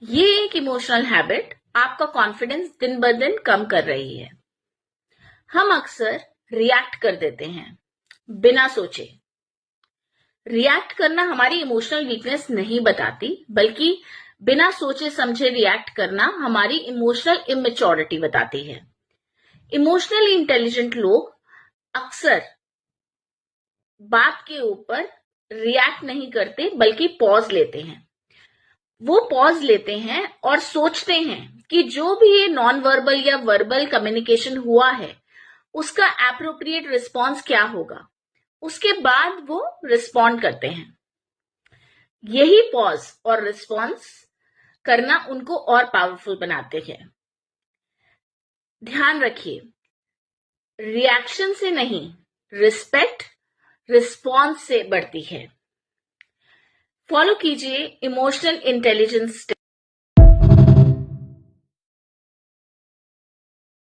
ये एक emotional habit आपका कॉन्फिडेंस दिन ब दिन कम कर रही है। हम अक्सर रिएक्ट कर देते हैं बिना सोचे। रिएक्ट करना हमारी इमोशनल वीकनेस नहीं बताती, बल्कि बिना सोचे समझे रिएक्ट करना हमारी इमोशनल इमेच्योरिटी बताती है। इमोशनली इंटेलिजेंट लोग अक्सर बात के ऊपर रिएक्ट नहीं करते, बल्कि पॉज लेते हैं। वो पॉज लेते हैं और सोचते हैं कि जो भी ये नॉन वर्बल या वर्बल कम्युनिकेशन हुआ है उसका एप्रोप्रिएट रिस्पॉन्स क्या होगा। उसके बाद वो रिस्पॉन्ड करते हैं। यही पॉज और रिस्पॉन्स करना उनको और पावरफुल बनाते हैं। ध्यान रखिए, रिएक्शन से नहीं, रिस्पेक्ट रिस्पॉन्स से बढ़ती है। फॉलो कीजिए इमोशनल इंटेलिजेंस।